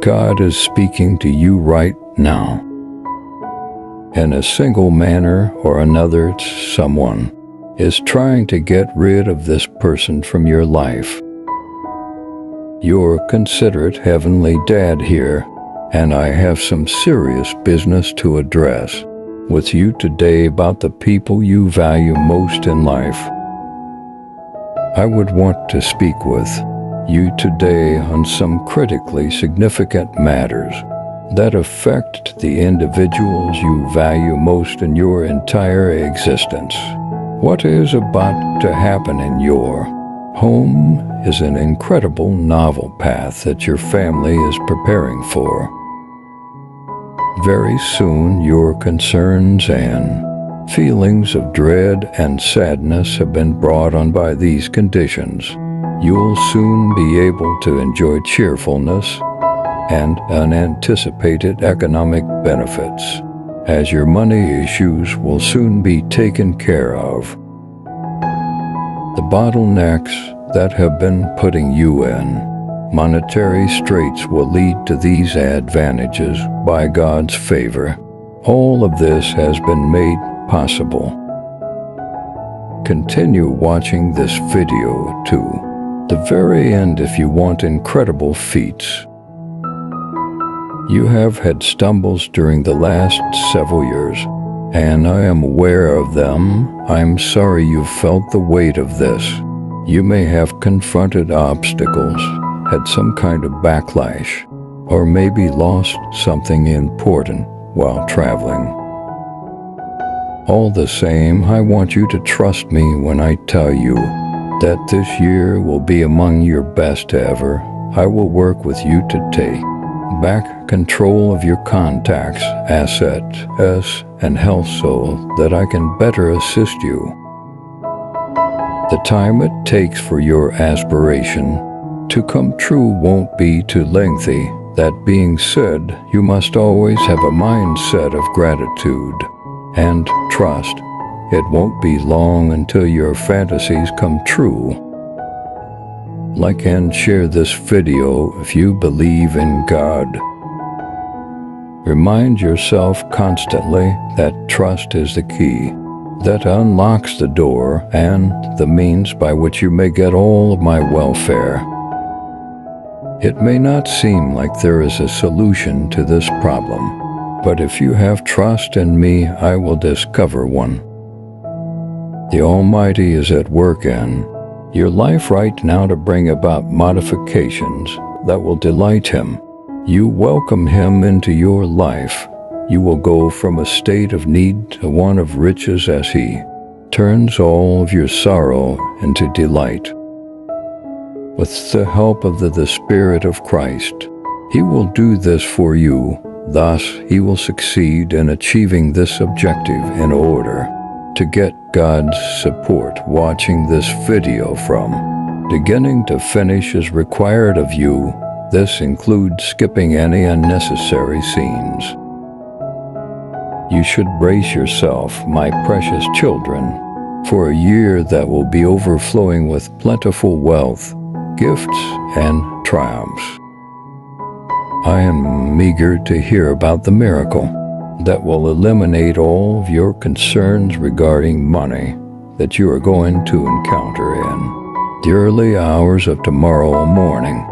God is speaking to you right now. In a single manner or another, someone is trying to get rid of this person from your life. Your considerate Heavenly Dad here, and I have some serious business to address with you today about the people you value most in life. I would want to speak with you today on some critically significant matters that affect the individuals you value most in your entire existence. What is about to happen in your home is an incredible novel path that your family is preparing for. Very soon, your concerns and feelings of dread and sadness have been brought on by these conditions. You'll soon be able to enjoy cheerfulness and unanticipated economic benefits, as your money issues will soon be taken care of. The bottlenecks that have been putting you in monetary straits will lead to these advantages by God's favor. All of this has been made possible. Continue watching this video to the very end if you want incredible feats. You have had stumbles during the last several years, and I am aware of them. I'm sorry you felt the weight of this. You may have confronted obstacles, had some kind of backlash, or maybe lost something important while traveling. All the same, I want you to trust me when I tell you that this year will be among your best ever. I will work with you to take back control of your contacts, assets, and health so that I can better assist you. The time it takes for your aspiration to come true won't be too lengthy. That being said, you must always have a mindset of gratitude and trust. It won't be long until your fantasies come true. Like and share this video if you believe in God. Remind yourself constantly that trust is the key that unlocks the door and the means by which you may get all of my welfare. It may not seem like there is a solution to this problem, but if you have trust in me, I will discover one. The Almighty is at work in your life right now to bring about modifications that will delight Him. You welcome Him into your life. You will go from a state of need to one of riches as He turns all of your sorrow into delight. With the help of the Spirit of Christ, He will do this for you. Thus, He will succeed in achieving this objective in order to get God's support. Watching this video from beginning to finish is required of you. This includes skipping any unnecessary scenes. You should brace yourself, my precious children, for a year that will be overflowing with plentiful wealth, gifts, and triumphs. I am eager to hear about the miracle that will eliminate all of your concerns regarding money that you are going to encounter in the early hours of tomorrow morning.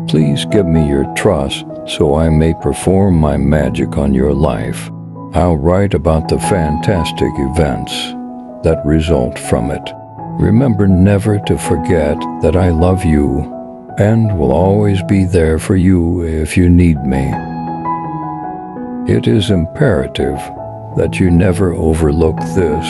Please give me your trust so I may perform my magic on your life. I'll write about the fantastic events that result from it. Remember never to forget that I love you and will always be there for you if you need me. It is imperative that you never overlook this.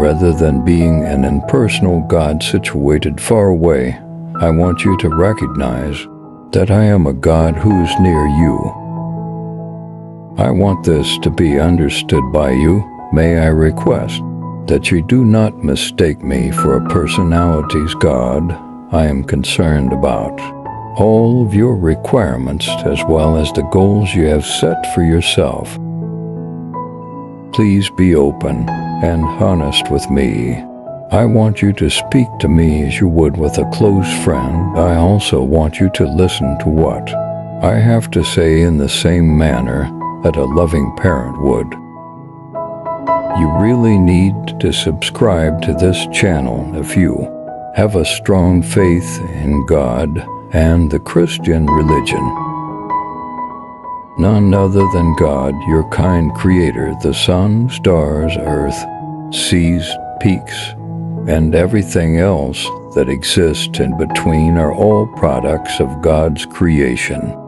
Rather than being an impersonal God situated far away, I want you to recognize that I am a God who is near you. I want this to be understood by you. May I request that you do not mistake me for a personality's God. I am concerned about all of your requirements as well as the goals you have set for yourself. Please be open and honest with me. I want you to speak to me as you would with a close friend. I also want you to listen to what I have to say in the same manner that a loving parent would. You really need to subscribe to this channel if you have a strong faith in God and the Christian religion. None other than God, your kind creator, the sun, stars, earth, seas, peaks, and everything else that exists in between are all products of God's creation.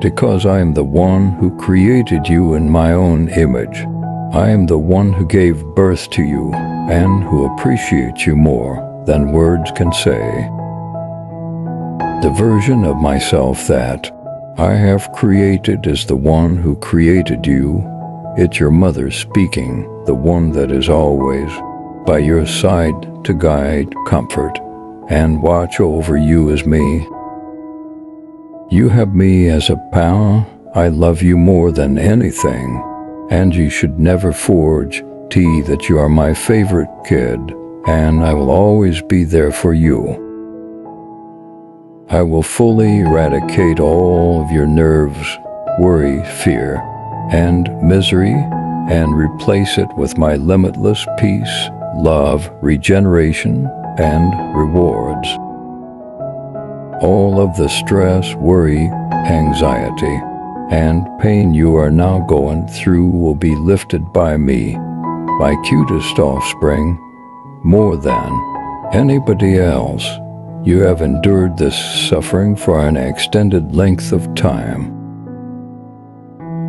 Because I am the one who created you in my own image, I am the one who gave birth to you and who appreciates you more than words can say. The version of myself that I have created is the one who created you. It's your mother speaking, the one that is always by your side to guide, comfort, and watch over you as me. You have me as a pal. I love you more than anything, and you should never forge that you are my favorite kid, and I will always be there for you. I will fully eradicate all of your nerves, worry, fear, and misery, and replace it with my limitless peace, love, regeneration, and rewards. All of the stress, worry, anxiety, and pain you are now going through will be lifted by me, my cutest offspring, more than anybody else. You have endured this suffering for an extended length of time.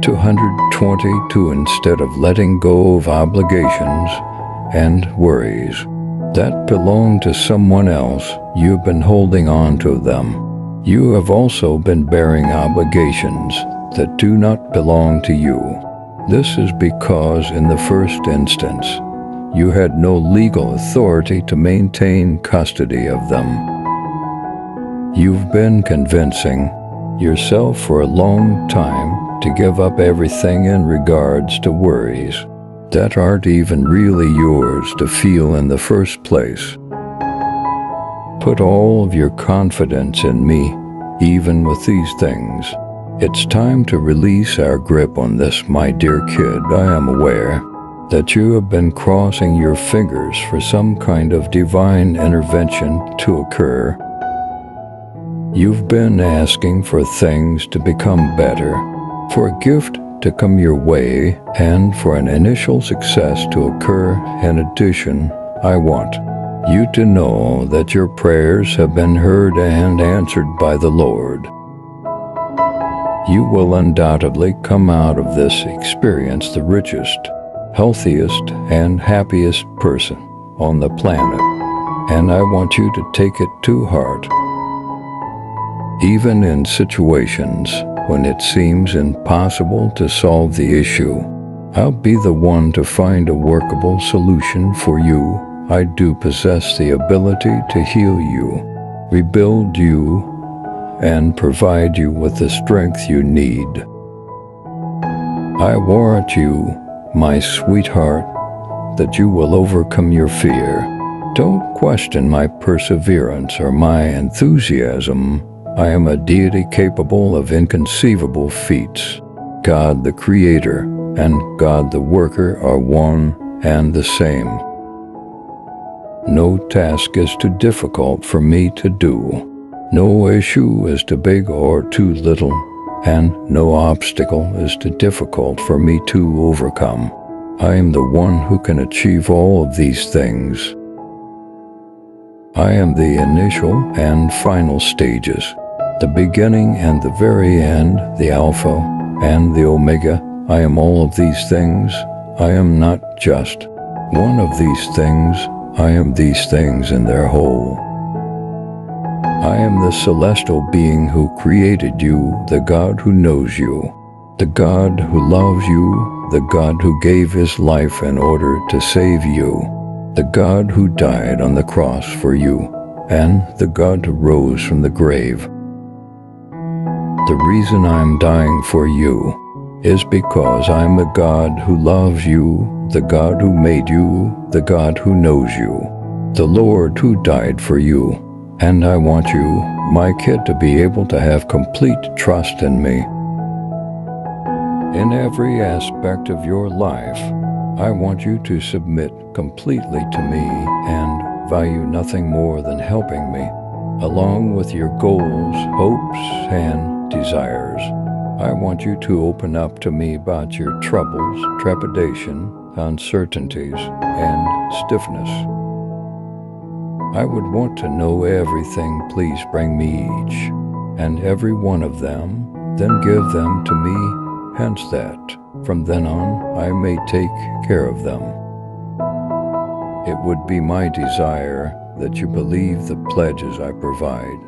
222 instead of letting go of obligations and worries that belong to someone else, you've been holding on to them. You have also been bearing obligations that do not belong to you. This is because in the first instance, you had no legal authority to maintain custody of them. You've been convincing yourself for a long time to give up everything in regards to worries that aren't even really yours to feel in the first place. Put all of your confidence in me, even with these things. It's time to release our grip on this, my dear kid. I am aware that you have been crossing your fingers for some kind of divine intervention to occur. You've been asking for things to become better, for a gift to come your way, and for an initial success to occur. In addition, I want you to know that your prayers have been heard and answered by the Lord. You will undoubtedly come out of this experience the richest, healthiest, and happiest person on the planet, and I want you to take it to heart. Even in situations when it seems impossible to solve the issue, I'll be the one to find a workable solution for you. I do possess the ability to heal you, rebuild you, and provide you with the strength you need. I warrant you, my sweetheart, that you will overcome your fear. Don't question my perseverance or my enthusiasm. I am a deity capable of inconceivable feats. God the Creator and God the Worker are one and the same. No task is too difficult for me to do. No issue is too big or too little, and no obstacle is too difficult for me to overcome. I am the one who can achieve all of these things. I am the initial and final stages, the beginning and the very end, the Alpha and the Omega. I am all of these things. I am not just one of these things. I am these things in their whole. I am the celestial being who created you, the God who knows you, the God who loves you, the God who gave his life in order to save you, the God who died on the cross for you, and the God who rose from the grave. The reason I'm dying for you is because I'm a God who loves you, the God who made you, the God who knows you, the Lord who died for you, And I want you, my kid, to be able to have complete trust in me. In every aspect of your life, I want you to submit completely to me and value nothing more than helping me, along with your goals, hopes, and desires. I want you to open up to me about your troubles, trepidation, uncertainties, and stiffness. I would want to know everything. Please bring me each and every one of them, then give them to me, hence that, from then on, I may take care of them. It would be my desire that you believe the pledges I provide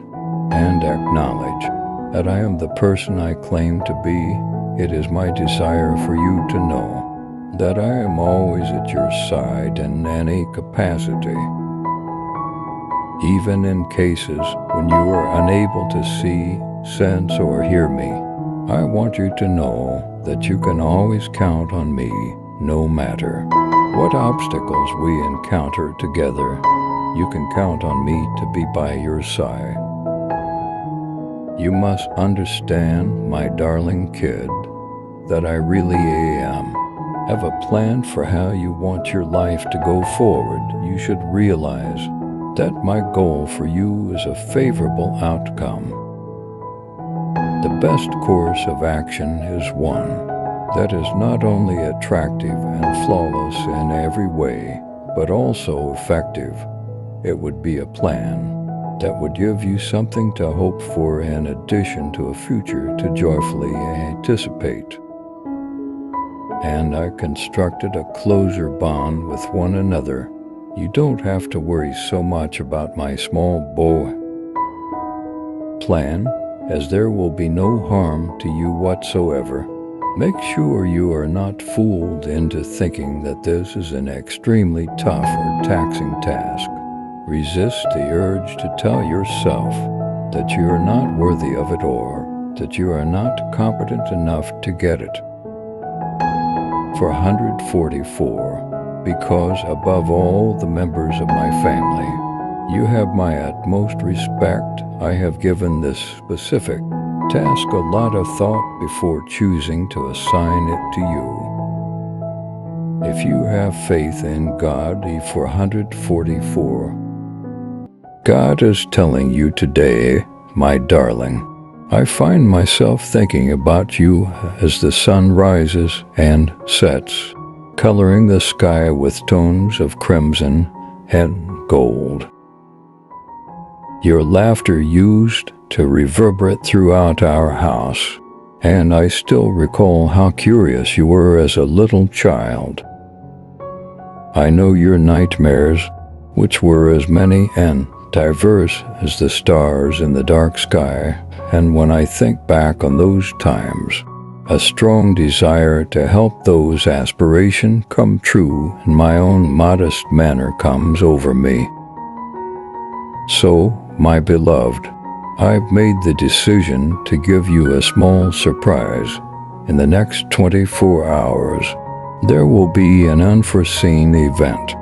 and acknowledge that I am the person I claim to be. It is my desire for you to know that I am always at your side in any capacity. Even in cases when you are unable to see, sense, or hear me, I want you to know that you can always count on me, no matter what obstacles we encounter together. You can count on me to be by your side. You must understand, my darling kid, that I really have a plan for how you want your life to go forward. You should realize that my goal for you is a favorable outcome. The best course of action is one that is not only attractive and flawless in every way, but also effective. It would be a plan that would give you something to hope for in addition to a future to joyfully anticipate. And I constructed a closer bond with one another. You don't have to worry so much about my small boy plan, as there will be no harm to you whatsoever. Make sure you are not fooled into thinking that this is an extremely tough or taxing task. Resist the urge to tell yourself that you are not worthy of it or that you are not competent enough to get it. For 144, because above all the members of my family, you have my utmost respect. I have given this specific task a lot of thought before choosing to assign it to you. If you have faith in God, for 144, God is telling you today, my darling, I find myself thinking about you as the sun rises and sets, coloring the sky with tones of crimson and gold. Your laughter used to reverberate throughout our house, and I still recall how curious you were as a little child. I know your nightmares, which were as many and diverse as the stars in the dark sky, and when I think back on those times, a strong desire to help those aspirations come true in my own modest manner comes over me. So, my beloved, I've made the decision to give you a small surprise. In the next 24 hours, there will be an unforeseen event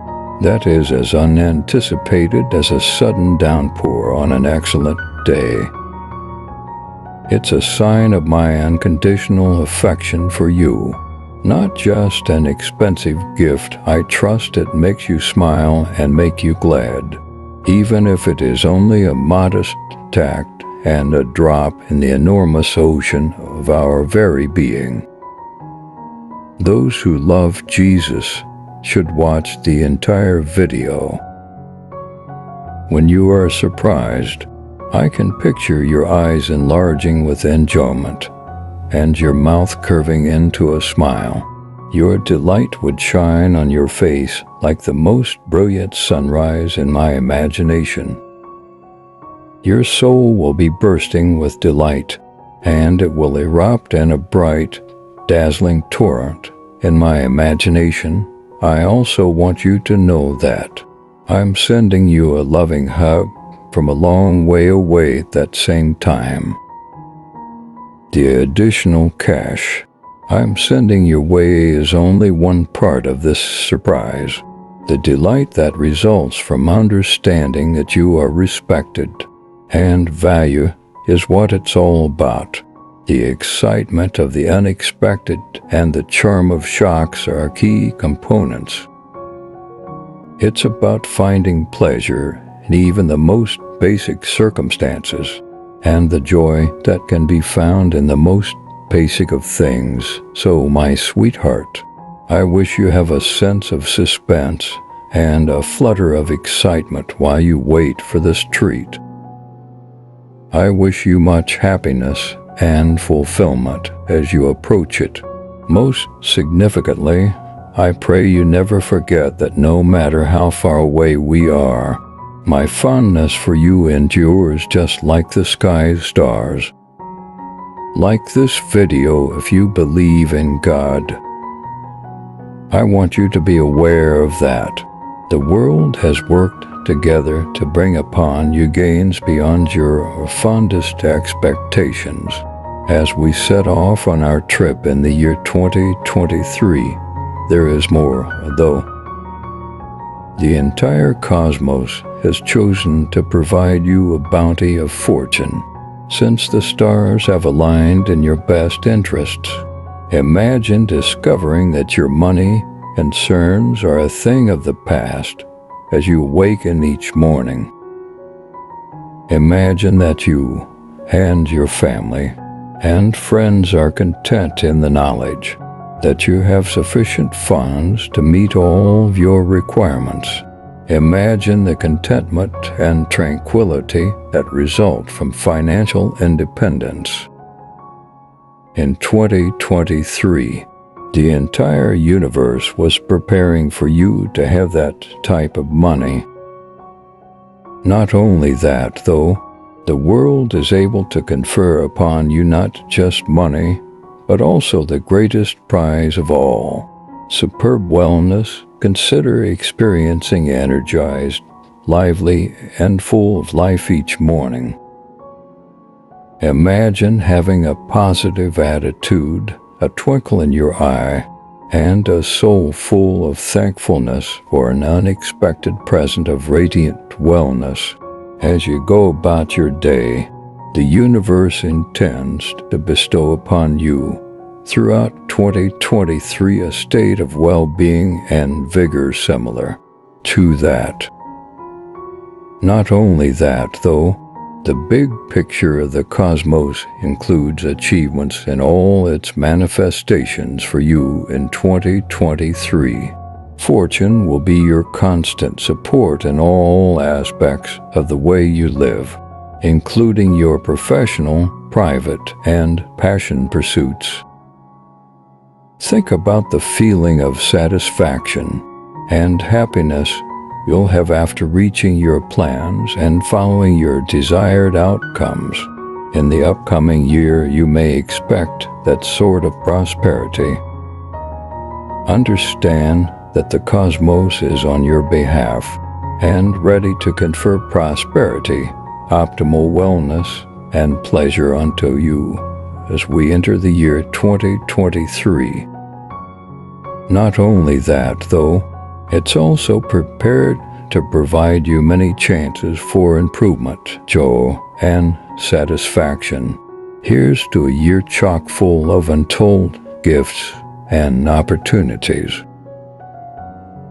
that is as unanticipated as a sudden downpour on an excellent day. It's a sign of my unconditional affection for you, not just an expensive gift. I trust it makes you smile and make you glad, even if it is only a modest tact and a drop in the enormous ocean of our very being. Those who love Jesus should watch the entire video. When you are surprised, I can picture your eyes enlarging with enjoyment and your mouth curving into a smile. Your delight would shine on your face like the most brilliant sunrise in my imagination. Your soul will be bursting with delight, and it will erupt in a bright, dazzling torrent in my imagination. I also want you to know that I'm sending you a loving hug from a long way away at that same time. The additional cash I'm sending your way is only one part of this surprise. The delight that results from understanding that you are respected and value is what it's all about. The excitement of the unexpected and the charm of shocks are key components. It's about finding pleasure in even the most basic circumstances and the joy that can be found in the most basic of things. So, my sweetheart, I wish you have a sense of suspense and a flutter of excitement while you wait for this treat. I wish you much happiness and fulfillment as you approach it. Most significantly, I pray you never forget that no matter how far away we are, my fondness for you endures just like the sky's stars. Like this video, if you believe in God, I want you to be aware of that. The world has worked together to bring upon you gains beyond your fondest expectations. As we set off on our trip in the year 2023, there is more, though. The entire cosmos has chosen to provide you a bounty of fortune, since the stars have aligned in your best interests. Imagine discovering that your money concerns are a thing of the past as you awaken each morning. Imagine that you and your family and friends are content in the knowledge that you have sufficient funds to meet all of your requirements. Imagine the contentment and tranquility that result from financial independence. In 2023, the entire universe was preparing for you to have that type of money. Not only that, though, the world is able to confer upon you not just money, but also the greatest prize of all, superb wellness. Consider experiencing energized, lively, and full of life each morning. Imagine having a positive attitude, a twinkle in your eye, and a soul full of thankfulness for an unexpected present of radiant wellness. As you go about your day, the universe intends to bestow upon you throughout 2023 a state of well-being and vigor similar to that. Not only that, though, the big picture of the cosmos includes achievements in all its manifestations for you in 2023. Fortune will be your constant support in all aspects of the way you live, including your professional, private, and passion pursuits. Think about the feeling of satisfaction and happiness you'll have after reaching your plans and following your desired outcomes. In the upcoming year, you may expect that sort of prosperity. Understand that the cosmos is on your behalf and ready to confer prosperity, optimal wellness, and pleasure unto you as we enter the year 2023. Not only that, though, it's also prepared to provide you many chances for improvement, joy, and satisfaction. Here's to a year chock full of untold gifts and opportunities.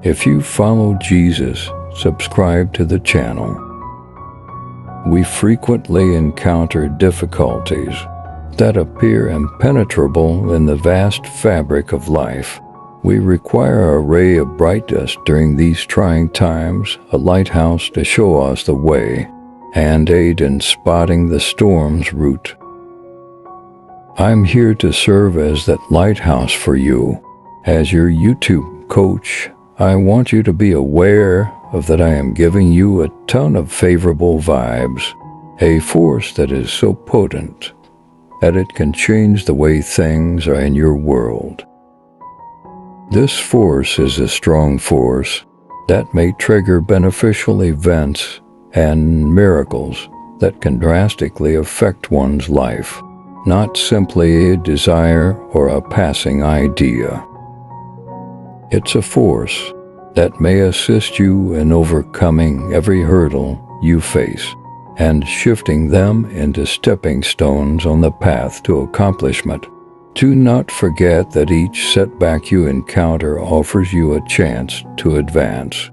If you follow Jesus, subscribe to the channel. We frequently encounter difficulties that appear impenetrable in the vast fabric of life. We require a ray of brightness during these trying times, a lighthouse to show us the way and aid in spotting the storm's route. I'm here to serve as that lighthouse for you. As your YouTube coach, I want you to be aware of that I am giving you a ton of favorable vibes, a force that is so potent that it can change the way things are in your world. This force is a strong force that may trigger beneficial events and miracles that can drastically affect one's life, not simply a desire or a passing idea. It's a force that may assist you in overcoming every hurdle you face and shifting them into stepping stones on the path to accomplishment. Do not forget that each setback you encounter offers you a chance to advance.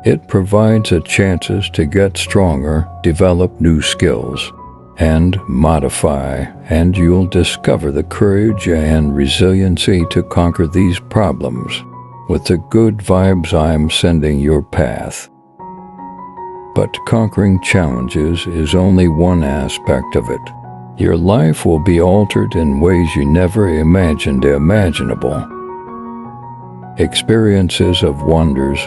It provides a chances to get stronger, develop new skills, and modify, and you'll discover the courage and resiliency to conquer these problems with the good vibes I'm sending your path. But conquering challenges is only one aspect of it. Your life will be altered in ways you never imagined imaginable. Experiences of wonders,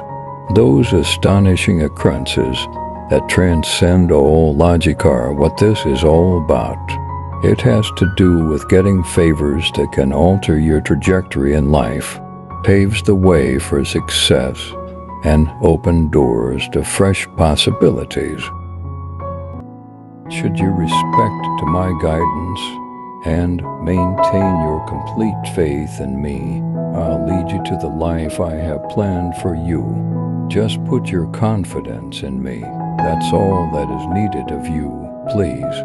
those astonishing occurrences that transcend all logic, are what this is all about. It has to do with getting favors that can alter your trajectory in life, paves the way for success, and open doors to fresh possibilities. Should you respect to my guidance and maintain your complete faith in me, I'll lead you to the life I have planned for you. Just put your confidence in me. That's all that is needed of you, please.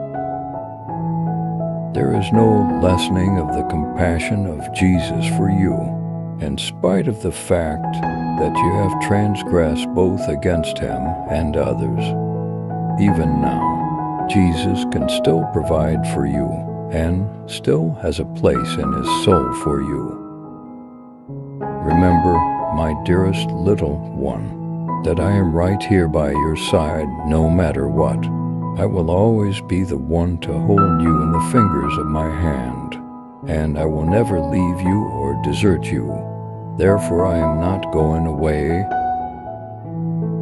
There is no lessening of the compassion of Jesus for you, in spite of the fact that you have transgressed both against him and others. Even now, Jesus can still provide for you and still has a place in his soul for you. Remember, my dearest little one, that I am right here by your side no matter what. I will always be the one to hold you in the fingers of my hand, and I will never leave you or desert you. Therefore I am not going away.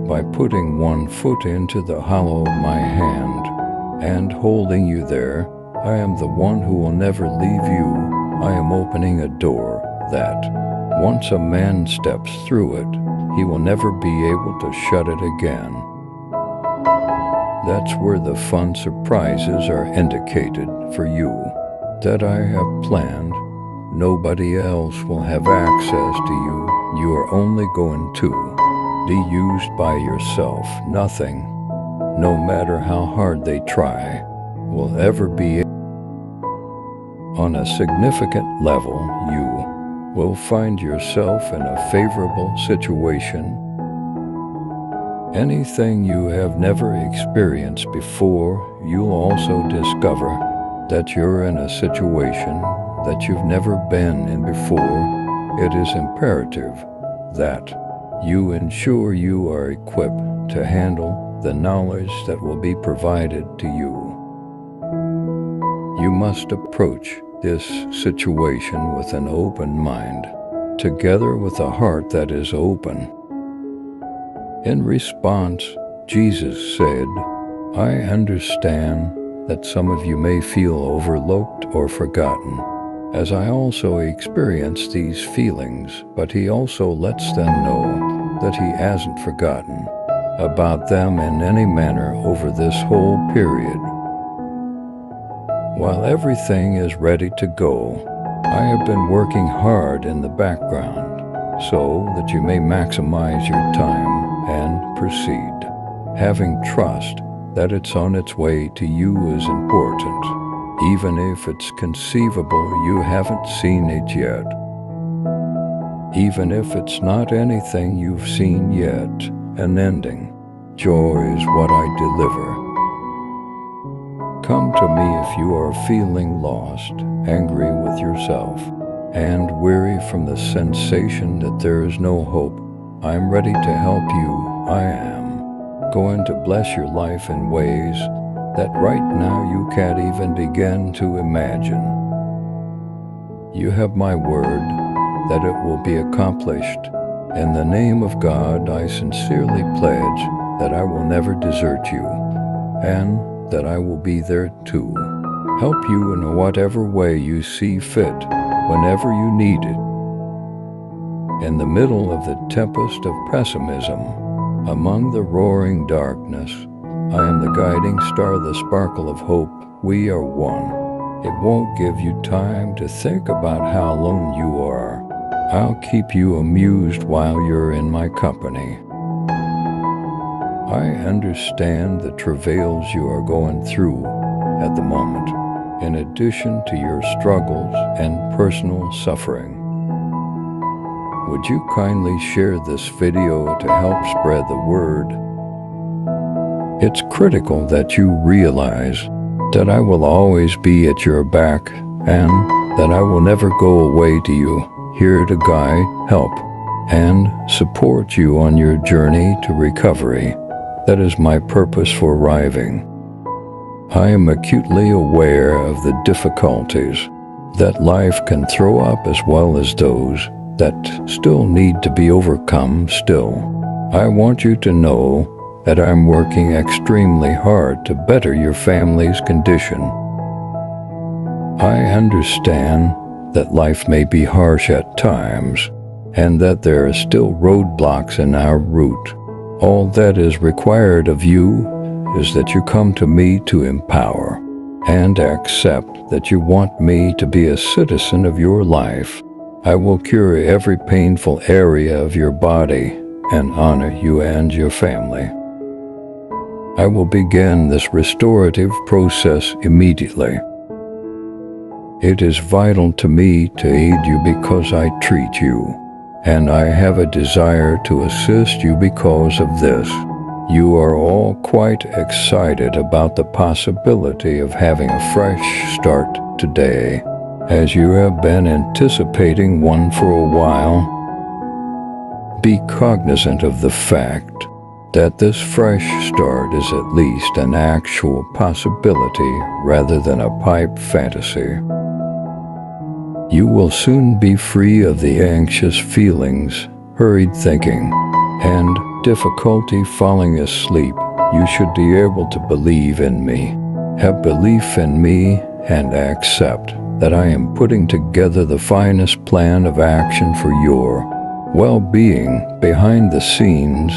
By putting one foot into the hollow of my hand and holding you there, I am the one who will never leave you. I am opening a door that, once a man steps through it, he will never be able to shut it again. That's where the fun surprises are indicated for you that I have planned. Nobody else will have access to you. You are only going to be used by yourself. Nothing, no matter how hard they try, will ever be. On a significant level, you will find yourself in a favorable situation. Anything you have never experienced before, you'll also discover that you're in a situation that you've never been in before. It is imperative that you ensure you are equipped to handle the knowledge that will be provided to you. You must approach this situation with an open mind, together with a heart that is open. In response, Jesus said, I understand that some of you may feel overlooked or forgotten, as I also experience these feelings, but he also lets them know that he hasn't forgotten about them in any manner over this whole period. While everything is ready to go, I have been working hard in the background so that you may maximize your time and proceed. Having trust that it's on its way to you is important, even if it's conceivable you haven't seen it yet. Even if it's not anything you've seen yet, an ending. Joy is what I deliver. Come to me if you are feeling lost, angry with yourself, and weary from the sensation that there is no hope. I'm ready to help you. I am going to bless your life in ways that right now you can't even begin to imagine. You have my word that it will be accomplished. In the name of God, I sincerely pledge that I will never desert you, and that I will be there to help you in whatever way you see fit, whenever you need it. In the middle of the tempest of pessimism, among the roaring darkness, I am the guiding star, the sparkle of hope. We are one. It won't give you time to think about how alone you are. I'll keep you amused while you're in my company. I understand the travails you are going through at the moment, in addition to your struggles and personal suffering. Would you kindly share this video to help spread the word? It's critical that you realize that I will always be at your back and that I will never go away to you, here to guide, help, and support you on your journey to recovery. That is my purpose for arriving. I am acutely aware of the difficulties that life can throw up as well as those that still need to be overcome still. I want you to know that I'm working extremely hard to better your family's condition. I understand that life may be harsh at times and that there are still roadblocks in our route. All that is required of you is that you come to me to empower and accept that you want me to be a citizen of your life. I will cure every painful area of your body and honor you and your family. I will begin this restorative process immediately. It is vital to me to aid you because I treat you, and I have a desire to assist you because of this. You are all quite excited about the possibility of having a fresh start today, as you have been anticipating one for a while. Be cognizant of the fact that this fresh start is at least an actual possibility rather than a pipe fantasy. You will soon be free of the anxious feelings, hurried thinking, and difficulty falling asleep. You should be able to believe in me, have belief in me, and accept that I am putting together the finest plan of action for your well-being behind the scenes.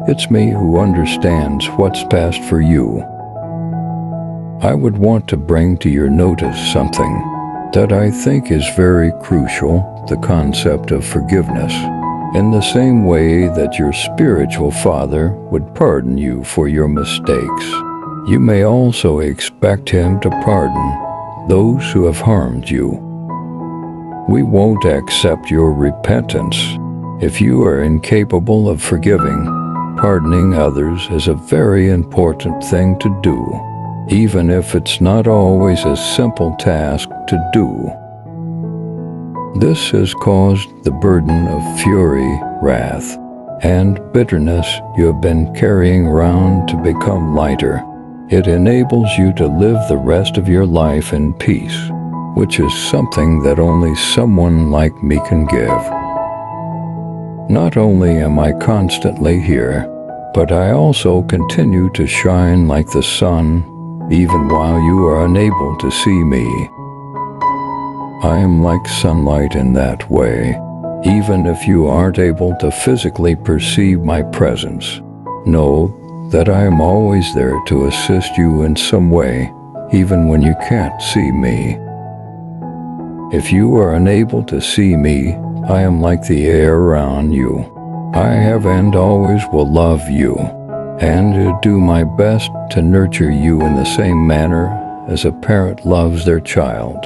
It's me who understands what's best for you. I would want to bring to your notice something that I think is very crucial, the concept of forgiveness. In the same way that your spiritual father would pardon you for your mistakes, you may also expect him to pardon those who have harmed you. We won't accept your repentance if you are incapable of forgiving. Pardoning others is a very important thing to do, even if it's not always a simple task to do. This has caused the burden of fury, wrath, and bitterness you have been carrying around to become lighter. It enables you to live the rest of your life in peace, which is something that only someone like me can give. Not only am I constantly here, but I also continue to shine like the sun, even while you are unable to see me. I am like sunlight in that way, even if you aren't able to physically perceive my presence. Know that I am always there to assist you in some way, even when you can't see me. If you are unable to see me, I am like the air around you. I have and always will love you, and do my best to nurture you in the same manner as a parent loves their child.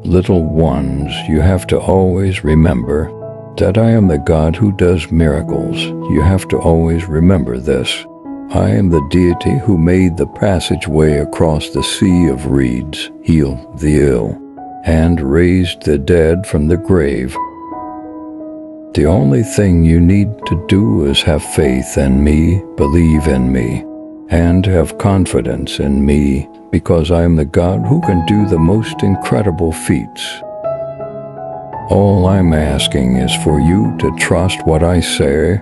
Little ones, you have to always remember that I am the God who does miracles. You have to always remember this. I am the deity who made the passageway across the sea of reeds, healed the ill, and raised the dead from the grave. The only thing you need to do is have faith in me, believe in me, and have confidence in me, because I am the God who can do the most incredible feats. All I'm asking is for you to trust what I say,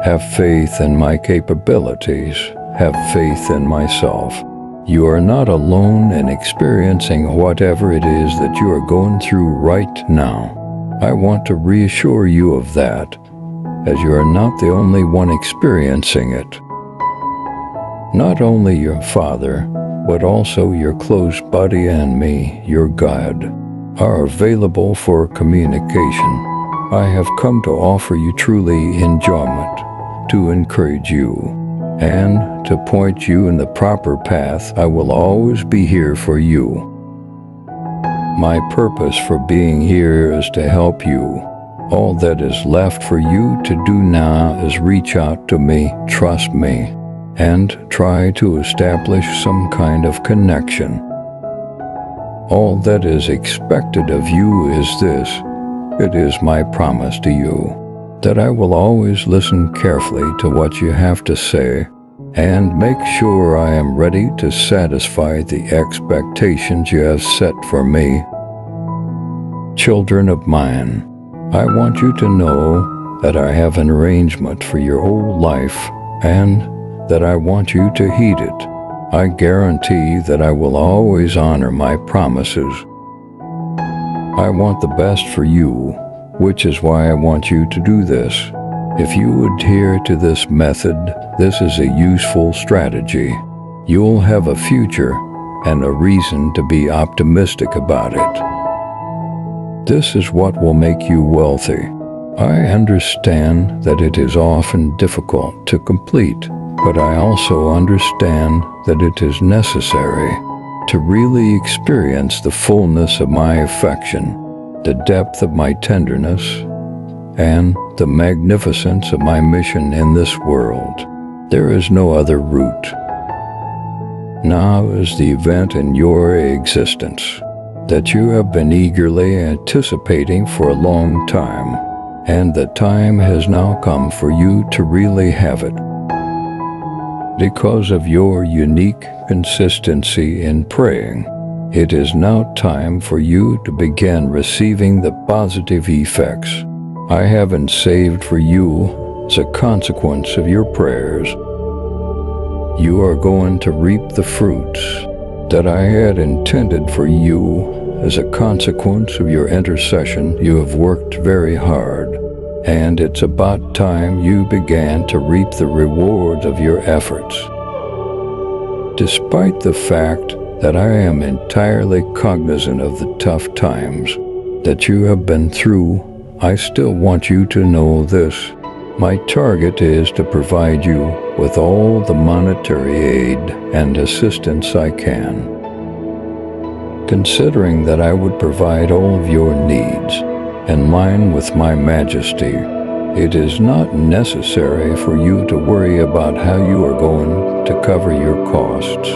have faith in my capabilities, have faith in myself. You are not alone in experiencing whatever it is that you are going through right now. I want to reassure you of that, as you are not the only one experiencing it. Not only your father, but also your close buddy and me, your God. are available for communication. I have come to offer you truly enjoyment, to encourage you, and to point you in the proper path. I will always be here for you. My purpose for being here is to help you. All that is left for you to do now is reach out to me, trust me, and try to establish some kind of connection. All that is expected of you is this. It is my promise to you that I will always listen carefully to what you have to say and make sure I am ready to satisfy the expectations you have set for me. Children of mine, I want you to know that I have an arrangement for your whole life and that I want you to heed it. I guarantee that I will always honor my promises. I want the best for you, which is why I want you to do this. If you adhere to this method, this is a useful strategy. You'll have a future and a reason to be optimistic about it. This is what will make you wealthy. I understand that it is often difficult to complete, but I also understand that it is necessary to really experience the fullness of my affection, the depth of my tenderness, and the magnificence of my mission in this world. There is no other route. Now is the event in your existence that you have been eagerly anticipating for a long time, and the time has now come for you to really have it. Because of your unique consistency in praying, it is now time for you to begin receiving the positive effects I have saved for you as a consequence of your prayers. You are going to reap the fruits that I had intended for you as a consequence of your intercession. You have worked very hard, and it's about time you began to reap the rewards of your efforts. Despite the fact that I am entirely cognizant of the tough times that you have been through, I still want you to know this. My target is to provide you with all the monetary aid and assistance I can. Considering that I would provide all of your needs in line with my majesty, it is not necessary for you to worry about how you are going to cover your costs.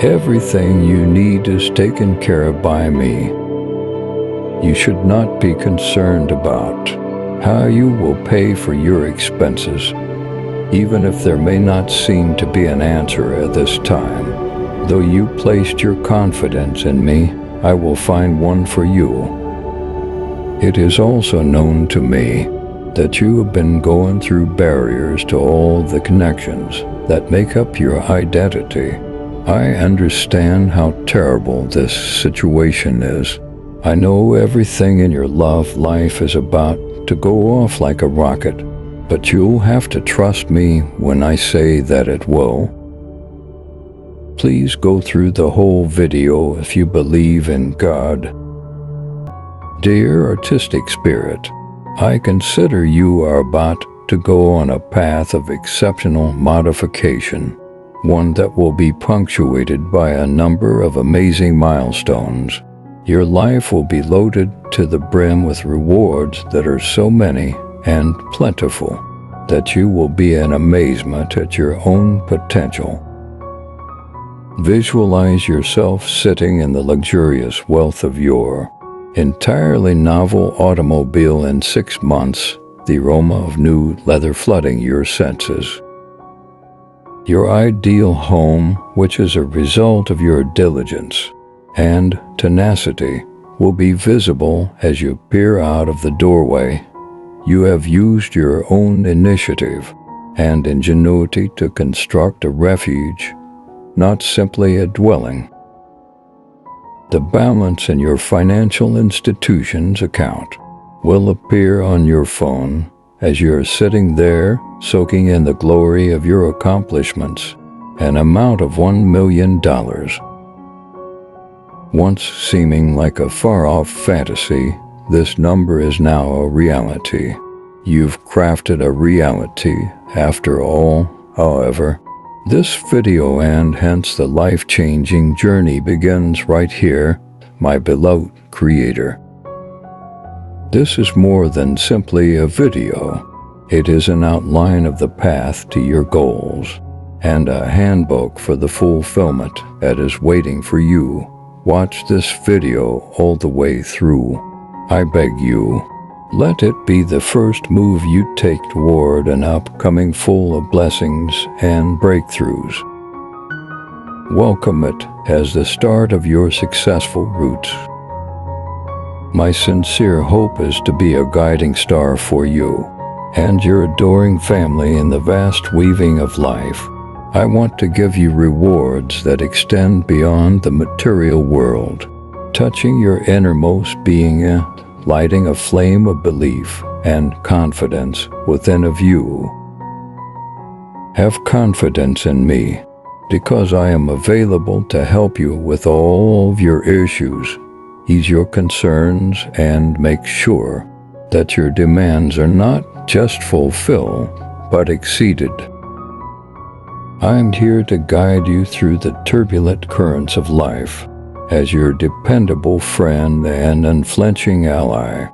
Everything you need is taken care of by me. You should not be concerned about how you will pay for your expenses, even if there may not seem to be an answer at this time. Though you placed your confidence in me, I will find one for you. It is also known to me that you have been going through barriers to all the connections that make up your identity. I understand how terrible this situation is. I know everything in your love life is about to go off like a rocket, but you'll have to trust me when I say that it will. Please go through the whole video if you believe in God. Dear artistic spirit, I consider you are about to go on a path of exceptional modification, one that will be punctuated by a number of amazing milestones. Your life will be loaded to the brim with rewards that are so many and plentiful that you will be in amazement at your own potential. Visualize yourself sitting in the luxurious wealth of your entirely novel automobile in 6 months, the aroma of new leather flooding your senses. Your ideal home, which is a result of your diligence and tenacity, will be visible as you peer out of the doorway. You have used your own initiative and ingenuity to construct a refuge, not simply a dwelling. The balance in your financial institution's account will appear on your phone as you are sitting there soaking in the glory of your accomplishments, an amount of $1 million. Once seeming like a far-off fantasy, this number is now a reality. You've crafted a reality after all. However, this video and hence the life-changing journey begins right here, my beloved creator. This is more than simply a video. It is an outline of the path to your goals and a handbook for the fulfillment that is waiting for you. Watch this video all the way through. I beg you, let it be the first move you take toward an upcoming full of blessings and breakthroughs. Welcome it as the start of your successful route. My sincere hope is to be a guiding star for you and your adoring family in the vast weaving of life. I want to give you rewards that extend beyond the material world, touching your innermost being, lighting a flame of belief and confidence within of you. Have confidence in me, because I am available to help you with all of your issues, ease your concerns, and make sure that your demands are not just fulfilled, but exceeded. I'm here to guide you through the turbulent currents of life as your dependable friend and unflinching ally.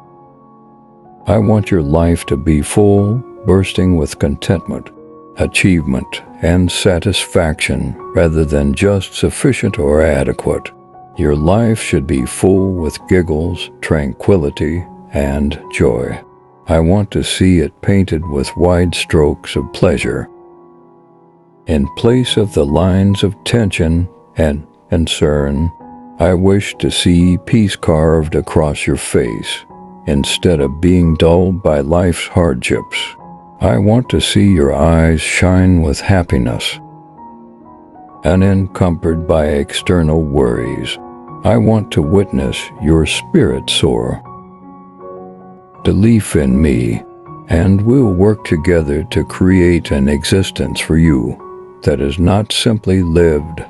I want your life to be full, bursting with contentment, achievement, and satisfaction rather than just sufficient or adequate. Your life should be full with giggles, tranquility, and joy. I want to see it painted with wide strokes of pleasure. In place of the lines of tension and concern, I wish to see peace carved across your face. Instead of being dulled by life's hardships, I want to see your eyes shine with happiness. Unencumbered by external worries, I want to witness your spirit soar. Believe in me, and we'll work together to create an existence for you that is not simply lived,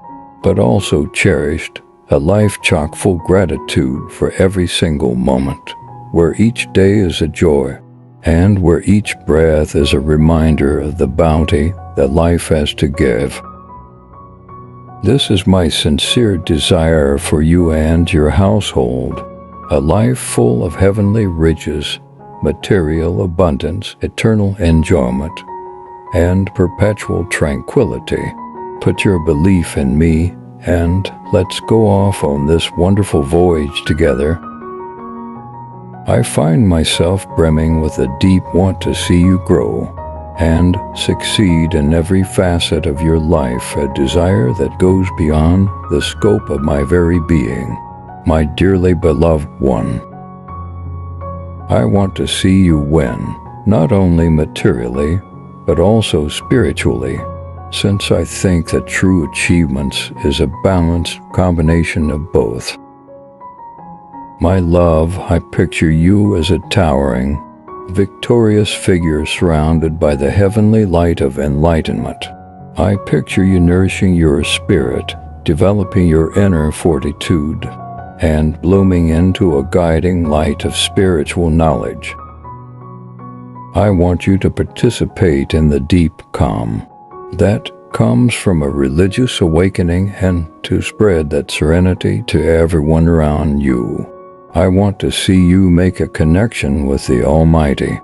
but also cherished, a life chock full of gratitude for every single moment, where each day is a joy, and where each breath is a reminder of the bounty that life has to give. This is my sincere desire for you and your household, a life full of heavenly riches, material abundance, eternal enjoyment, and perpetual tranquility. Put your belief in me, and let's go off on this wonderful voyage together. I find myself brimming with a deep want to see you grow and succeed in every facet of your life, a desire that goes beyond the scope of my very being, my dearly beloved one. I want to see you win, not only materially, but also spiritually, since I think that true achievements is a balanced combination of both. My love, I picture you as a towering, victorious figure surrounded by the heavenly light of enlightenment. I picture you nourishing your spirit, developing your inner fortitude, and blooming into a guiding light of spiritual knowledge. I want you to participate in the deep calm that comes from a religious awakening and to spread that serenity to everyone around you. I want to see you make a connection with the Almighty.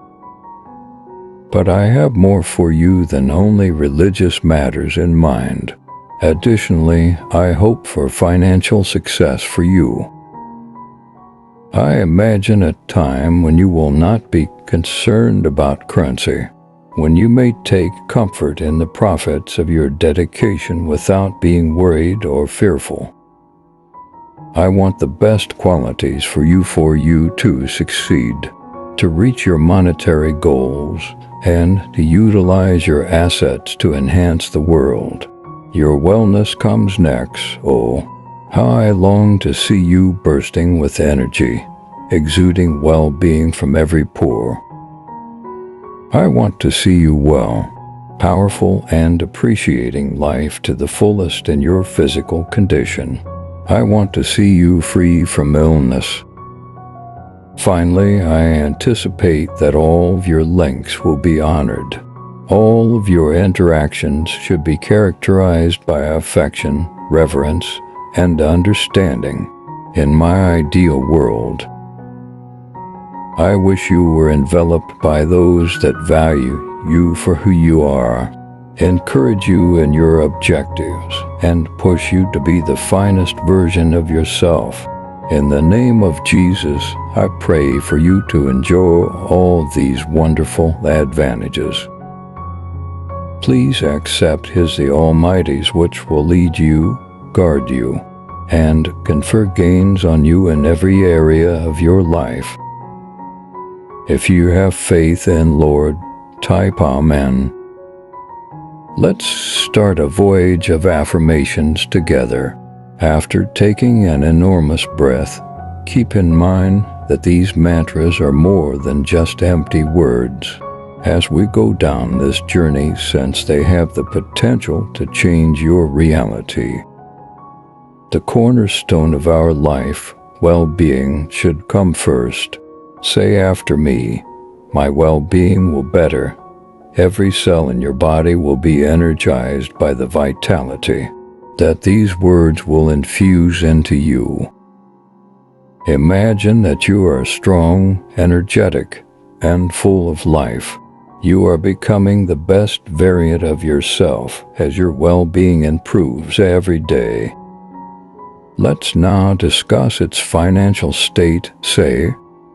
But I have more for you than only religious matters in mind. Additionally, I hope for financial success for you. I imagine a time when you will not be concerned about currency, when you may take comfort in the profits of your dedication without being worried or fearful. I want the best qualities for you to succeed, to reach your monetary goals, and to utilize your assets to enhance the world. Your wellness comes next. Oh, how I long to see you bursting with energy, exuding well-being from every pore. I want to see you well, powerful, and appreciating life to the fullest in your physical condition. I want to see you free from illness. Finally, I anticipate that all of your links will be honored. All of your interactions should be characterized by affection, reverence, and understanding. In my ideal world, I wish you were enveloped by those that value you for who you are, encourage you in your objectives, and push you to be the finest version of yourself. In the name of Jesus, I pray for you to enjoy all these wonderful advantages. Please accept His the Almighty's, which will lead you, guard you, and confer gains on you in every area of your life. If you have faith in Lord, type Amen. Let's start a voyage of affirmations together. After taking an enormous breath, keep in mind that these mantras are more than just empty words. As we go down this journey, since they have the potential to change your reality. The cornerstone of our life, well-being, should come first. Say after me, my well-being will better. Every cell in your body will be energized by the vitality that these words will infuse into you. Imagine that you are strong, energetic, and full of life. You are becoming the best variant of yourself as your well-being improves every day. Let's now discuss its financial state. Say,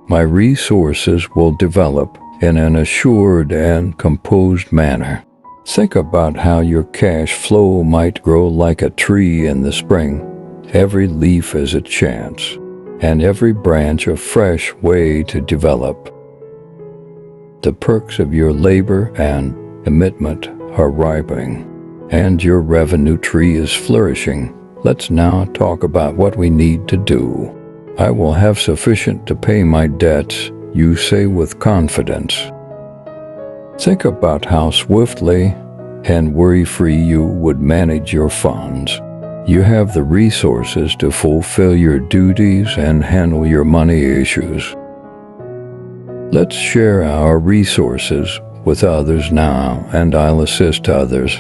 my resources will develop in an assured and composed manner. Think about how your cash flow might grow like a tree in the spring. Every leaf is a chance, and every branch a fresh way to develop. The perks of your labor and commitment are ripening, and your revenue tree is flourishing. Let's now talk about what we need to do. I will have sufficient to pay my debts, you say with confidence. Think about how swiftly and worry-free you would manage your funds. You have the resources to fulfill your duties and handle your money issues. Let's share our resources with others now, and I'll assist others.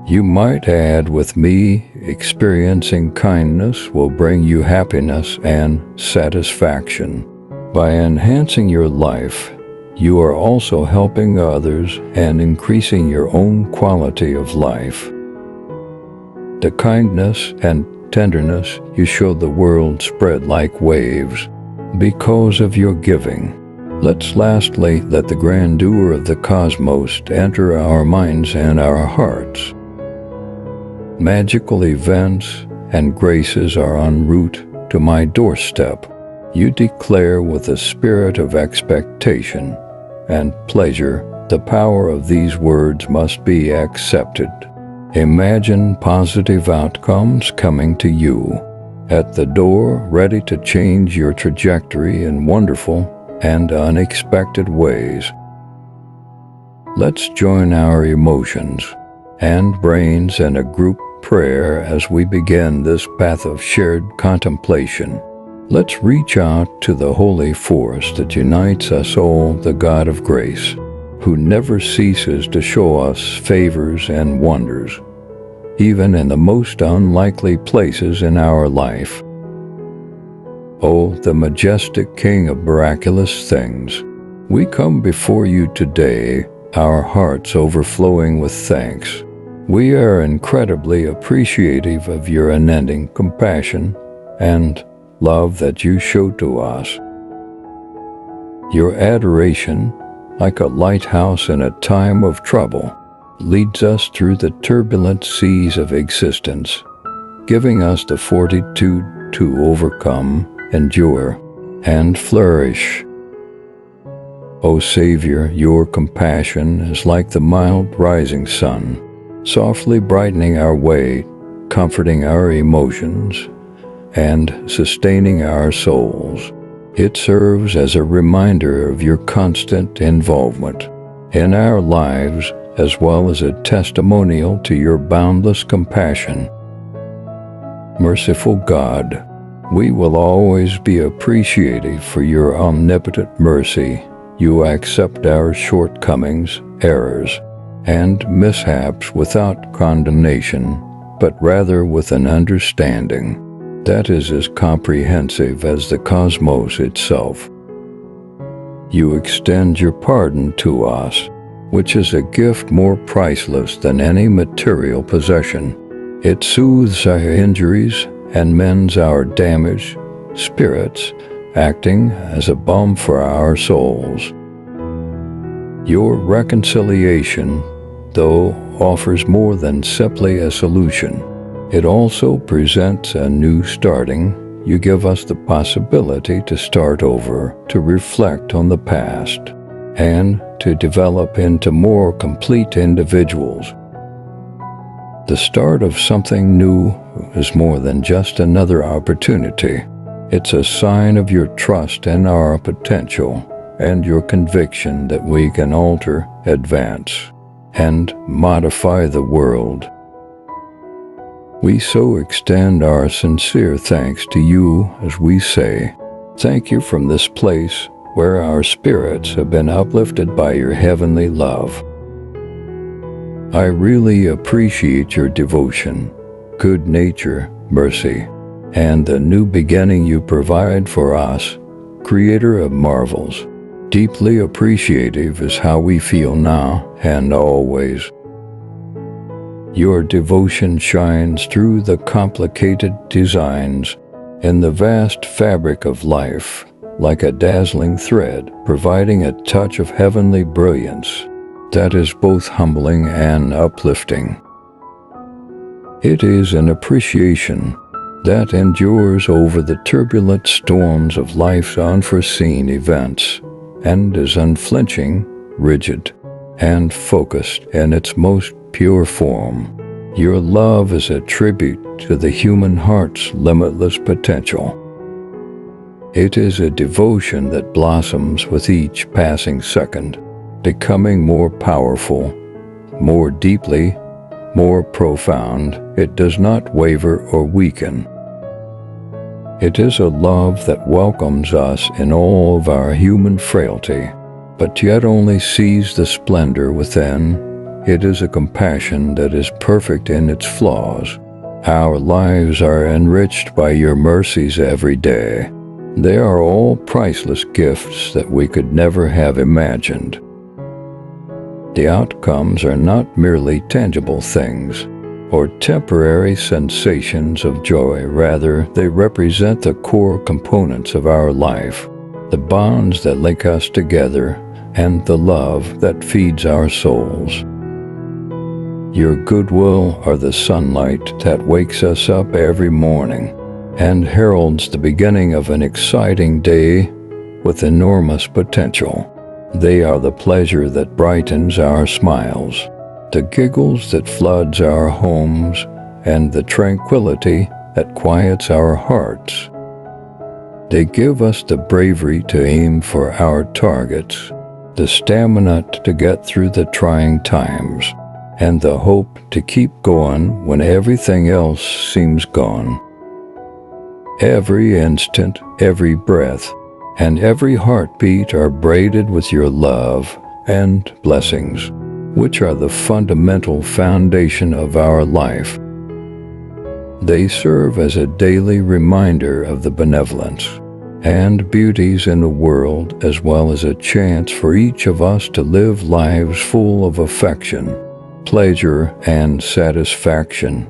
You might add with me, experiencing kindness will bring you happiness and satisfaction. By enhancing your life, you are also helping others and increasing your own quality of life. The kindness and tenderness you show the world spread like waves because of your giving. Let's lastly let the grandeur of the cosmos enter our minds and our hearts. Magical events and graces are en route to my doorstep. You declare with a spirit of expectation and pleasure, the power of these words must be accepted. Imagine positive outcomes coming to you at the door, ready to change your trajectory in wonderful and unexpected ways. Let's join our emotions and brains in a group prayer as we begin this path of shared contemplation. Let's reach out to the holy force that unites us all, the God of grace, who never ceases to show us favors and wonders, even in the most unlikely places in our life. Oh, the majestic King of miraculous things, we come before you today, our hearts overflowing with thanks. We are incredibly appreciative of your unending compassion and love that you show to us. Your adoration, like a lighthouse in a time of trouble, leads us through the turbulent seas of existence, giving us the fortitude to overcome, endure, and flourish. O Savior, your compassion is like the mild rising sun, softly brightening our way, comforting our emotions, and sustaining our souls. It serves as a reminder of your constant involvement in our lives, as well as a testimonial to your boundless compassion. Merciful God, we will always be appreciative for your omnipotent mercy. You accept our shortcomings, errors, and mishaps without condemnation, but rather with an understanding that is as comprehensive as the cosmos itself. You extend your pardon to us, which is a gift more priceless than any material possession. It soothes our injuries and mends our damaged spirits, acting as a balm for our souls. Your reconciliation, though, offers more than simply a solution. It also presents a new starting. You give us the possibility to start over, to reflect on the past, and to develop into more complete individuals. The start of something new is more than just another opportunity. It's a sign of your trust in our potential and your conviction that we can alter, advance, and modify the world. We so extend our sincere thanks to you as we say, thank you from this place where our spirits have been uplifted by your heavenly love. I really appreciate your devotion, good nature, mercy, and the new beginning you provide for us, Creator of marvels. Deeply appreciative is how we feel now and always. Your devotion shines through the complicated designs in the vast fabric of life, like a dazzling thread, providing a touch of heavenly brilliance that is both humbling and uplifting. It is an appreciation that endures over the turbulent storms of life's unforeseen events and is unflinching, rigid, and focused in its most pure form. Your love is a tribute to the human heart's limitless potential. It is a devotion that blossoms with each passing second, becoming more powerful, more deeply, more profound. It does not waver or weaken. It is a love that welcomes us in all of our human frailty, but yet only sees the splendor within. It is a compassion that is perfect in its flaws. Our lives are enriched by your mercies every day. They are all priceless gifts that we could never have imagined. The outcomes are not merely tangible things or temporary sensations of joy. Rather, they represent the core components of our life, the bonds that link us together, and the love that feeds our souls. Your goodwill are the sunlight that wakes us up every morning and heralds the beginning of an exciting day with enormous potential. They are the pleasure that brightens our smiles, the giggles that floods our homes, and the tranquility that quiets our hearts. They give us the bravery to aim for our targets, the stamina to get through the trying times, and the hope to keep going when everything else seems gone. Every instant, every breath, and every heartbeat are braided with your love and blessings, which are the fundamental foundation of our life. They serve as a daily reminder of the benevolence and beauties in the world, as well as a chance for each of us to live lives full of affection, pleasure, and satisfaction.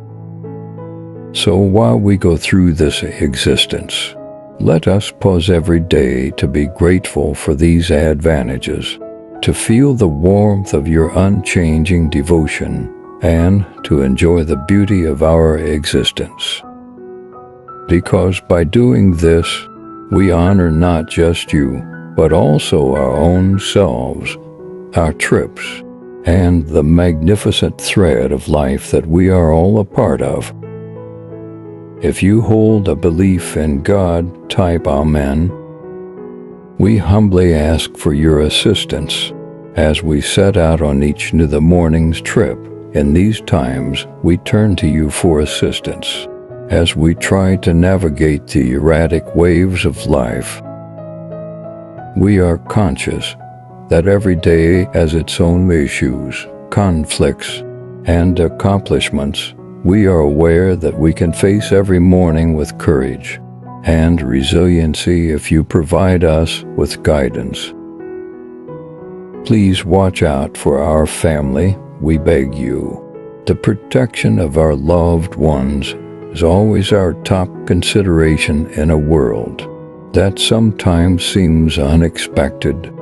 So while we go through this existence, let us pause every day to be grateful for these advantages, to feel the warmth of your unchanging devotion, and to enjoy the beauty of our existence. Because by doing this, we honor not just you, but also our own selves, our trips, and the magnificent thread of life that we are all a part of. If you hold a belief in God, type Amen. We humbly ask for your assistance as we set out on each new morning's trip. In these times, we turn to you for assistance. as we try to navigate the erratic waves of life. We are conscious that every day has its own issues, conflicts, and accomplishments. We are aware that we can face every morning with courage and resiliency if you provide us with guidance. Please watch out for our family, we beg you. The protection of our loved ones is always our top consideration in a world that sometimes seems unexpected.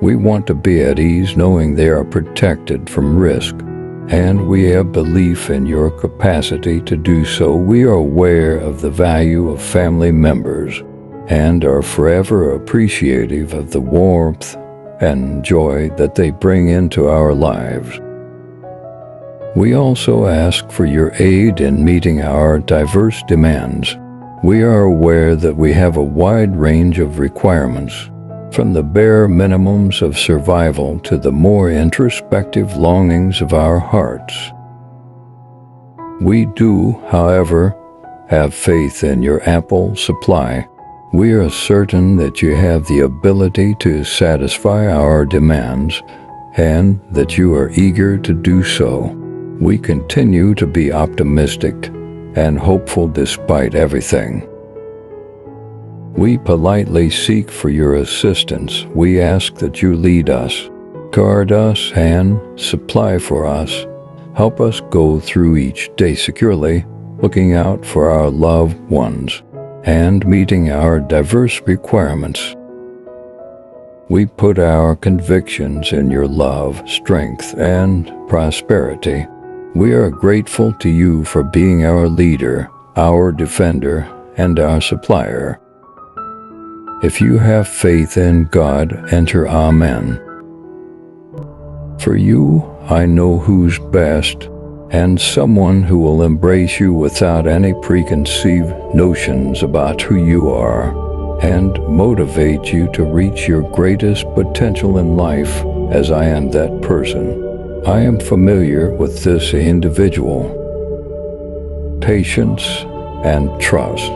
We want to be at ease knowing they are protected from risk, and we have belief in your capacity to do so. We are aware of the value of family members and are forever appreciative of the warmth and joy that they bring into our lives. We also ask for your aid in meeting our diverse demands. We are aware that we have a wide range of requirements, from the bare minimums of survival to the more introspective longings of our hearts. We do, however, have faith in your ample supply. We are certain that you have the ability to satisfy our demands and that you are eager to do so. We continue to be optimistic and hopeful despite everything. We politely seek for your assistance. We ask that you lead us, guard us, and supply for us. Help us go through each day securely, looking out for our loved ones and meeting our diverse requirements. We put our convictions in your love, strength, and prosperity. We are grateful to you for being our leader, our defender, and our supplier. If you have faith in God, enter Amen. For you, I know who's best, and someone who will embrace you without any preconceived notions about who you are, and motivate you to reach your greatest potential in life, as I am that person. I am familiar with this individual. Patience and trust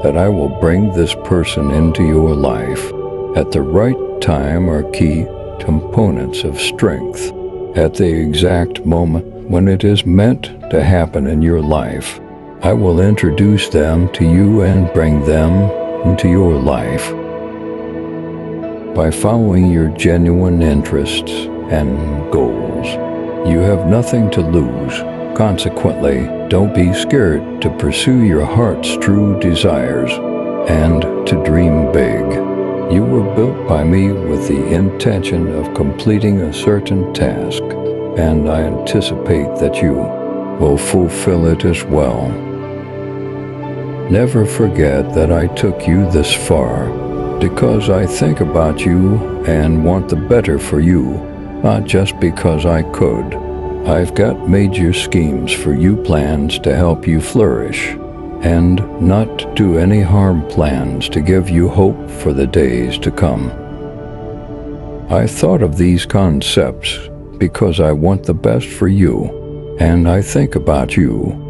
that I will bring this person into your life at the right time are key components of strength. At the exact moment when it is meant to happen in your life, I will introduce them to you and bring them into your life. By following your genuine interests and goals, you have nothing to lose. Consequently, don't be scared to pursue your heart's true desires and to dream big. You were built by me with the intention of completing a certain task, and I anticipate that you will fulfill it as well. Never forget that I took you this far because I think about you and want the better for you, not just because I could. I've got major schemes for you, plans to help you flourish, and not do any harm, plans to give you hope for the days to come. I thought of these concepts because I want the best for you, and I think about you.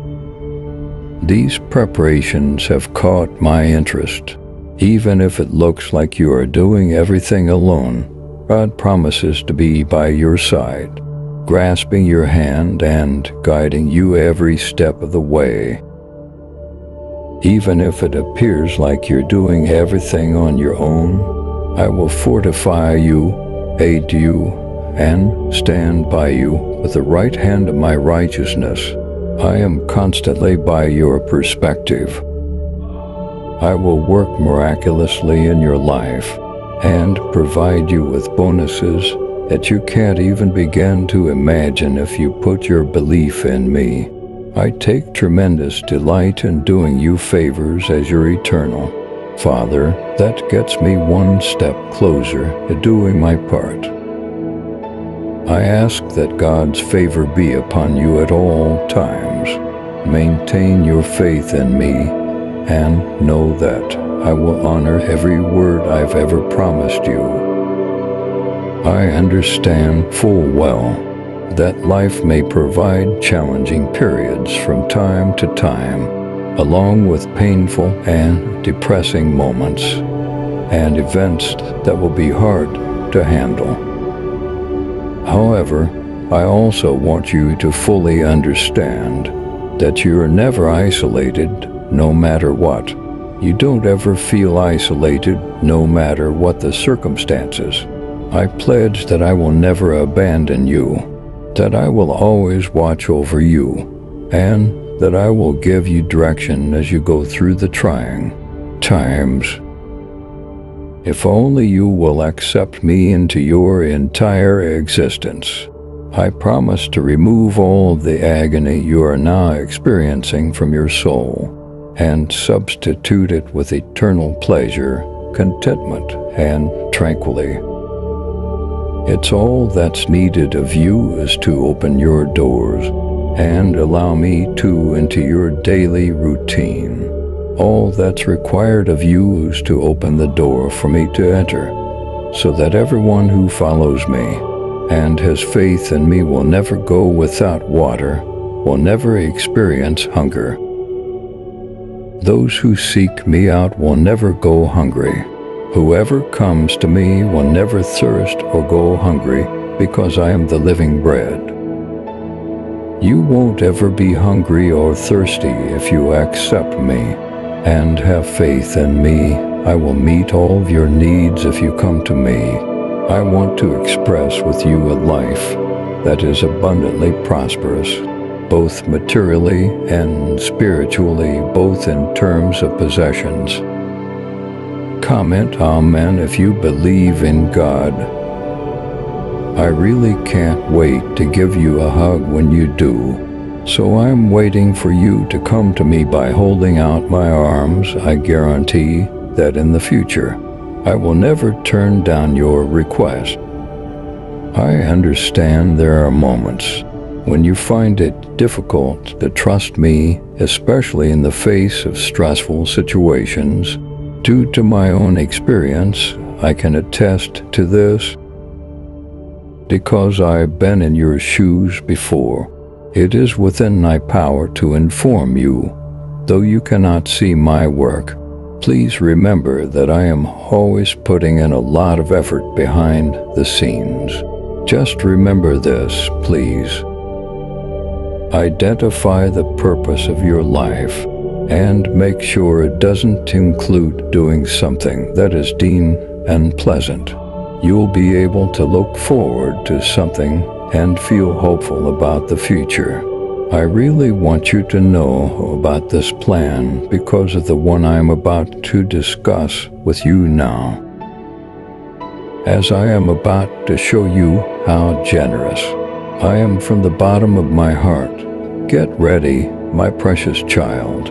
These preparations have caught my interest. Even if it looks like you are doing everything alone, God promises to be by your side, grasping your hand and guiding you every step of the way. Even if it appears like you're doing everything on your own, I will fortify you, aid you, and stand by you with the right hand of my righteousness. I am constantly by your perspective. I will work miraculously in your life and provide you with bonuses that you can't even begin to imagine if you put your belief in me. I take tremendous delight in doing you favors as your eternal Father. That gets me one step closer to doing my part. I ask that God's favor be upon you at all times. Maintain your faith in me and know that I will honor every word I've ever promised you. I understand full well that life may provide challenging periods from time to time, along with painful and depressing moments, and events that will be hard to handle. However, I also want you to fully understand that you are never isolated, no matter what. You don't ever feel isolated, no matter what the circumstances. I pledge that I will never abandon you, that I will always watch over you, and that I will give you direction as you go through the trying times. If only you will accept me into your entire existence, I promise to remove all of the agony you are now experiencing from your soul and substitute it with eternal pleasure, contentment, and tranquility. It's all that's needed of you is to open your doors and allow me into your daily routine. All that's required of you is to open the door for me to enter, so that everyone who follows me and has faith in me will never go without water, will never experience hunger. Those who seek me out will never go hungry. Whoever comes to me will never thirst or go hungry, because I am the living bread. You won't ever be hungry or thirsty if you accept me and have faith in me. I will meet all of your needs if you come to me. I want to express with you a life that is abundantly prosperous, both materially and spiritually, both in terms of possessions. Comment Amen if you believe in God. I really can't wait to give you a hug when you do, so I'm waiting for you to come to me by holding out my arms. I guarantee that in the future, I will never turn down your request. I understand there are moments when you find it difficult to trust me, especially in the face of stressful situations. Due to my own experience, I can attest to this. Because I've been in your shoes before, it is within my power to inform you. Though you cannot see my work, please remember that I am always putting in a lot of effort behind the scenes. Just remember this, please. Identify the purpose of your life and make sure it doesn't include doing something that is deemed unpleasant. You'll be able to look forward to something and feel hopeful about the future. I really want you to know about this plan because of the one I'm about to discuss with you now. As I am about to show you how generous I am from the bottom of my heart, get ready, my precious child.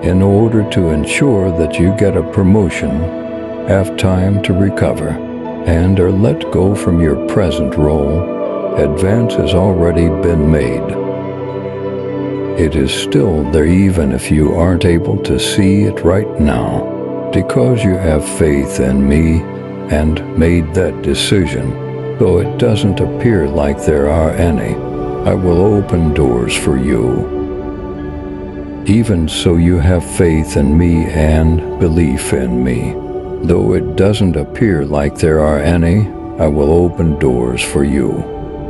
In order to ensure that you get a promotion, have time to recover, and are let go from your present role, advance has already been made. It is still there even if you aren't able to see it right now, because you have faith in me and made that decision. Though it doesn't appear like there are any, I will open doors for you. Even so, you have faith in me and belief in me. Though it doesn't appear like there are any, I will open doors for you.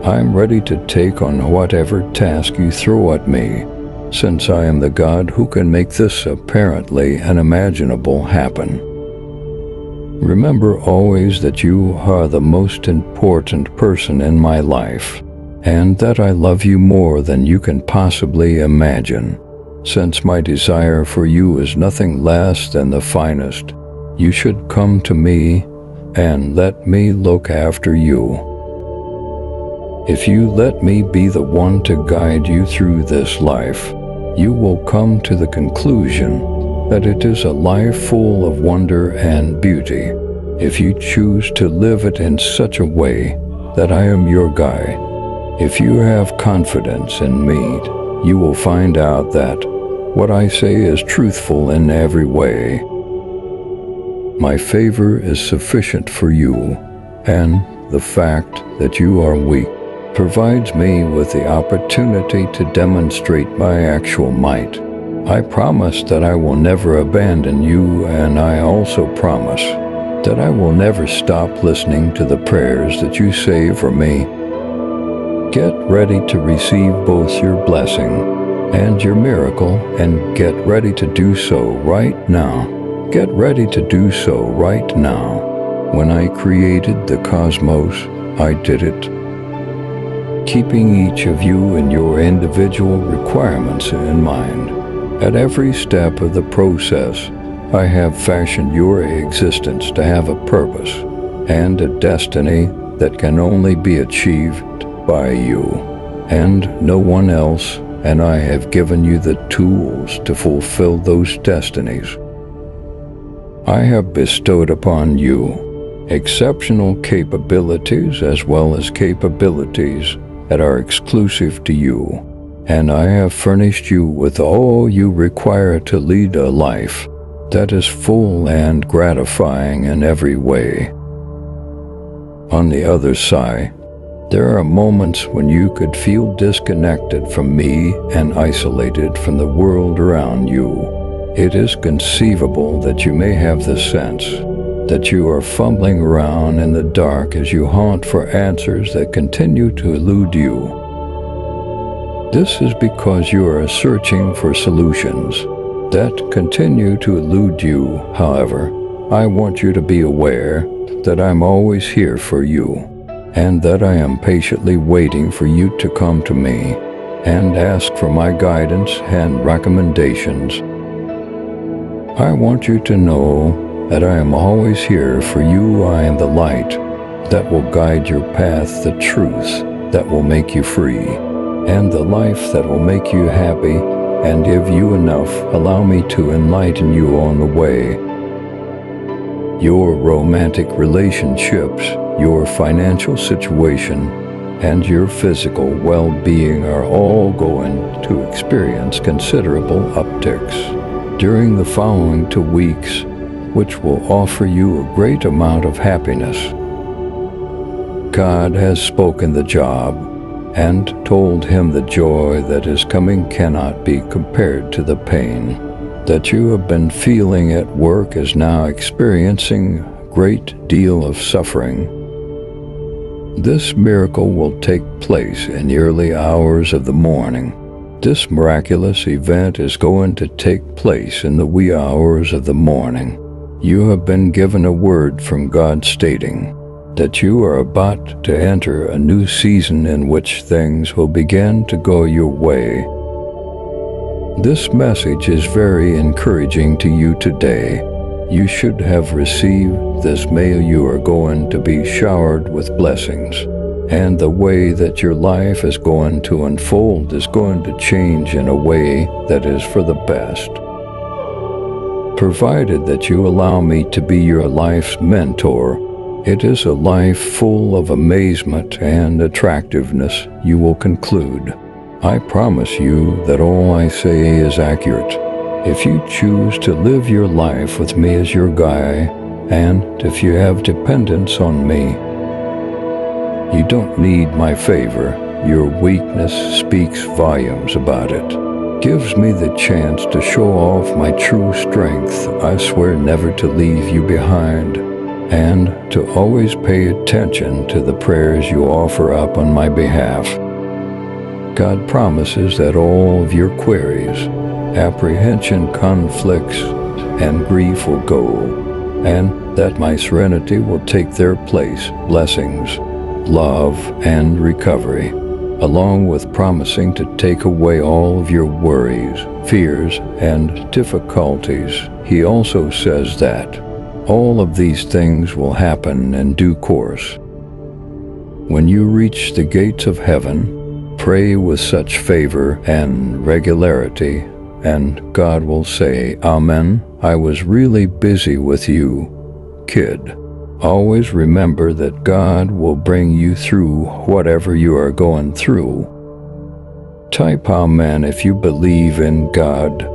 I'm ready to take on whatever task you throw at me, since I am the God who can make this apparently unimaginable happen. Remember always that you are the most important person in my life, and that I love you more than you can possibly imagine. Since my desire for you is nothing less than the finest, you should come to me and let me look after you. If you let me be the one to guide you through this life, you will come to the conclusion that it is a life full of wonder and beauty, if you choose to live it in such a way that I am your guide. If you have confidence in me, you will find out that what I say is truthful in every way. My favor is sufficient for you, and the fact that you are weak provides me with the opportunity to demonstrate my actual might. I promise that I will never abandon you, and I also promise that I will never stop listening to the prayers that you say for me. Get ready to receive both your blessing and your miracle, and get ready to do so right now. Get ready to do so right now. When I created the cosmos, I did it, keeping each of you and your individual requirements in mind. At every step of the process, I have fashioned your existence to have a purpose and a destiny that can only be achieved by you and no one else, and I have given you the tools to fulfill those destinies. I have bestowed upon you exceptional capabilities as well as capabilities that are exclusive to you, and I have furnished you with all you require to lead a life that is full and gratifying in every way. On the other side, there are moments when you could feel disconnected from me and isolated from the world around you. It is conceivable that you may have the sense that you are fumbling around in the dark as you hunt for answers that continue to elude you. This is because you are searching for solutions that continue to elude you. However, I want you to be aware that I'm always here for you, and that I am patiently waiting for you to come to me and ask for my guidance and recommendations. I want you to know that I am always here for you. I am the light that will guide your path, the truth that will make you free, and the life that will make you happy. And if you enough, allow me to enlighten you on the way. Your romantic relationships, your financial situation, and your physical well-being are all going to experience considerable upticks during the following 2 weeks, which will offer you a great amount of happiness. God has spoken the job and told him the joy that is coming cannot be compared to the pain that you have been feeling at work is now experiencing a great deal of suffering. This miracle will take place in the early hours of the morning. This miraculous event is going to take place in the wee hours of the morning. You have been given a word from God stating that you are about to enter a new season in which things will begin to go your way. This message is very encouraging to you today. You should have received this mail. You are going to be showered with blessings, and the way that your life is going to unfold is going to change in a way that is for the best. Provided that you allow me to be your life's mentor, it is a life full of amazement and attractiveness, you will conclude. I promise you that all I say is accurate. If you choose to live your life with me as your guide, and if you have dependence on me, you don't need my favor. Your weakness speaks volumes about it. Gives me the chance to show off my true strength. I swear never to leave you behind, and to always pay attention to the prayers you offer up on my behalf. God promises that all of your queries, apprehension, conflicts, and grief will go, and that my serenity will take their place, blessings, love, and recovery, along with promising to take away all of your worries, fears, and difficulties. He also says that all of these things will happen in due course. When you reach the gates of heaven, pray with such favor and regularity, and God will say, Amen. I was really busy with you, kid. Always remember that God will bring you through whatever you are going through. Type Amen if you believe in God.